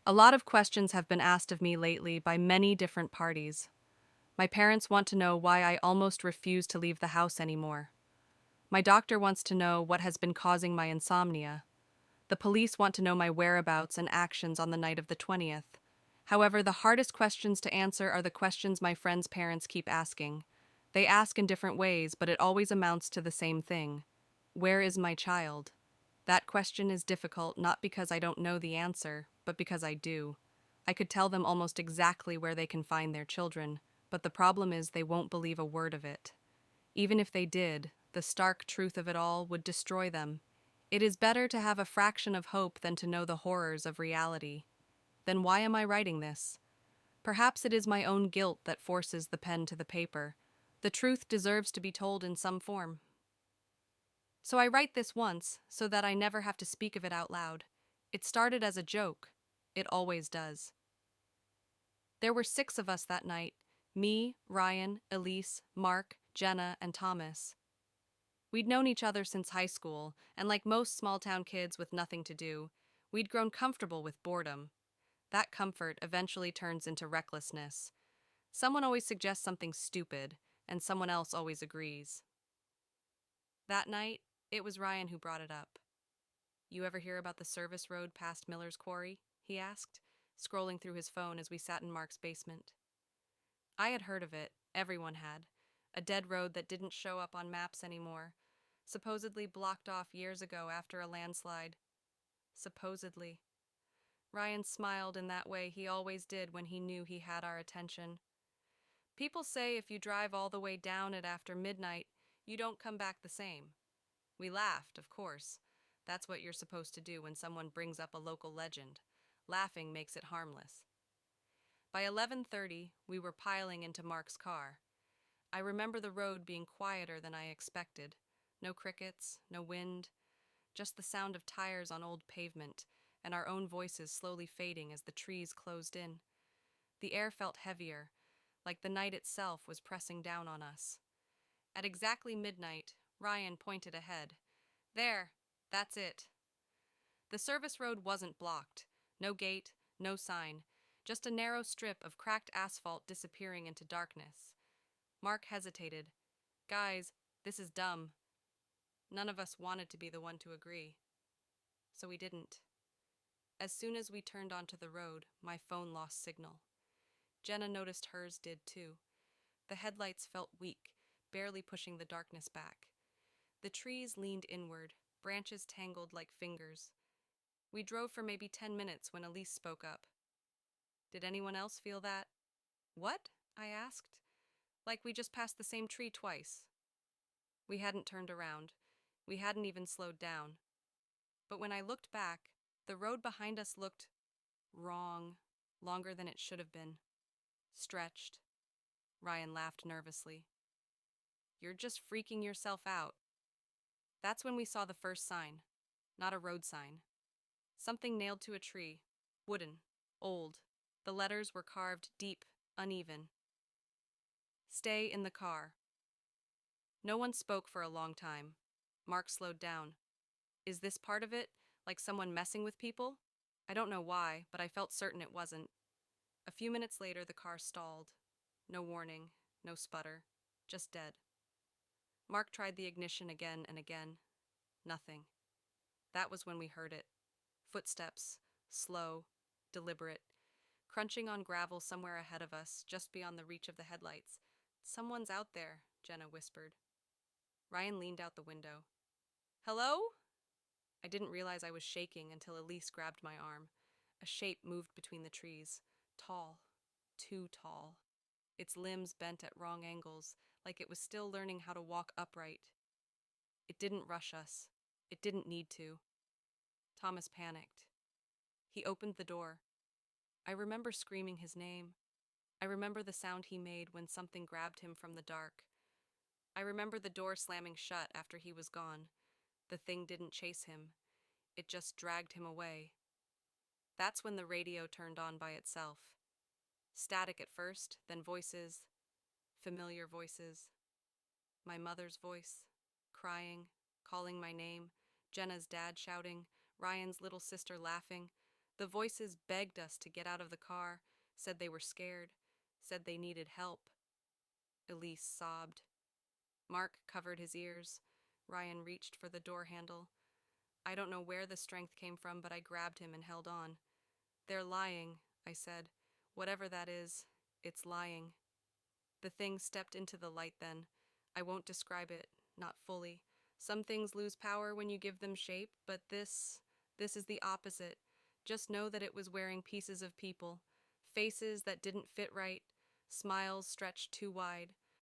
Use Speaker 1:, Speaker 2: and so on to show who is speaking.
Speaker 1: A lot of questions have been asked of me lately by many different parties. My parents want to know why I almost refuse to leave the house anymore. My doctor wants to know what has been causing my insomnia. The police want to know my whereabouts and actions on the night of the 20th. However, the hardest questions to answer are the questions my friends' parents keep asking. They ask in different ways, but it always amounts to the same thing. Where is my child? That question is difficult not because I don't know the answer, but because I do. I could tell them almost exactly where they can find their children, but the problem is they won't believe a word of it. Even if they did, the stark truth of it all would destroy them. It is better to have a fraction of hope than to know the horrors of reality. Then why am I writing this? Perhaps it is my own guilt that forces the pen to the paper. The truth deserves to be told in some form. So I write this once, so that I never have to speak of it out loud. It started as a joke. It always does. There were 6 of us that night: me, Ryan, Elise, Mark, Jenna, and Thomas. We'd known each other since high school, and like most small-town kids with nothing to do, we'd grown comfortable with boredom. That comfort eventually turns into recklessness. Someone always suggests something stupid, and someone else always agrees. That night, it was Ryan who brought it up. "You ever hear about the service road past Miller's Quarry?" he asked, scrolling through his phone as we sat in Mark's basement. I had heard of it, everyone had. A dead road that didn't show up on maps anymore, supposedly blocked off years ago after a landslide. Supposedly. Ryan smiled in that way he always did when he knew he had our attention. "People say if you drive all the way down it after midnight, you don't come back the same." We laughed, of course. That's what you're supposed to do when someone brings up a local legend. Laughing makes it harmless. By 11:30, we were piling into Mark's car. I remember the road being quieter than I expected. No crickets, no wind, just the sound of tires on old pavement, and our own voices slowly fading as the trees closed in. The air felt heavier, like the night itself was pressing down on us. At exactly midnight, Ryan pointed ahead. "There, that's it." The service road wasn't blocked. No gate, no sign, just a narrow strip of cracked asphalt disappearing into darkness. Mark hesitated. "Guys, this is dumb." None of us wanted to be the one to agree. So we didn't. As soon as we turned onto the road, my phone lost signal. Jenna noticed hers did too. The headlights felt weak, barely pushing the darkness back. The trees leaned inward, branches tangled like fingers. We drove for maybe 10 minutes when Elise spoke up. "Did anyone else feel that?" "What?" I asked. "Like we just passed the same tree twice." We hadn't turned around. We hadn't even slowed down. But when I looked back, the road behind us looked wrong, longer than it should have been. Stretched. Ryan laughed nervously. "You're just freaking yourself out." That's when we saw the first sign. Not a road sign. Something nailed to a tree. Wooden. Old. The letters were carved deep, uneven. "Stay in the car." No one spoke for a long time. Mark slowed down. "Is this part of it? Like someone messing with people?" I don't know why, but I felt certain it wasn't. A few minutes later, the car stalled. No warning, no sputter, just dead. Mark tried the ignition again and again. Nothing. That was when we heard it. Footsteps, slow, deliberate, crunching on gravel somewhere ahead of us, just beyond the reach of the headlights. "Someone's out there," Jenna whispered. Ryan leaned out the window. "Hello?" I didn't realize I was shaking until Elise grabbed my arm. A shape moved between the trees. Tall. Too tall. Its limbs bent at wrong angles, like it was still learning how to walk upright. It didn't rush us. It didn't need to. Thomas panicked. He opened the door. I remember screaming his name. I remember the sound he made when something grabbed him from the dark. I remember the door slamming shut after he was gone. The thing didn't chase him. It just dragged him away. That's when the radio turned on by itself. Static at first, then voices. Familiar voices. My mother's voice, crying, calling my name, Jenna's dad shouting, Ryan's little sister laughing. The voices begged us to get out of the car, said they were scared, said they needed help. Elise sobbed. Mark covered his ears. Ryan reached for the door handle. I don't know where the strength came from, but I grabbed him and held on. They're lying, I said. Whatever that is, it's lying. The thing stepped into the light then. I won't describe it, not fully. Some things lose power when you give them shape, but this is the opposite. Just know that it was wearing pieces of people, faces that didn't fit right, smiles stretched too wide,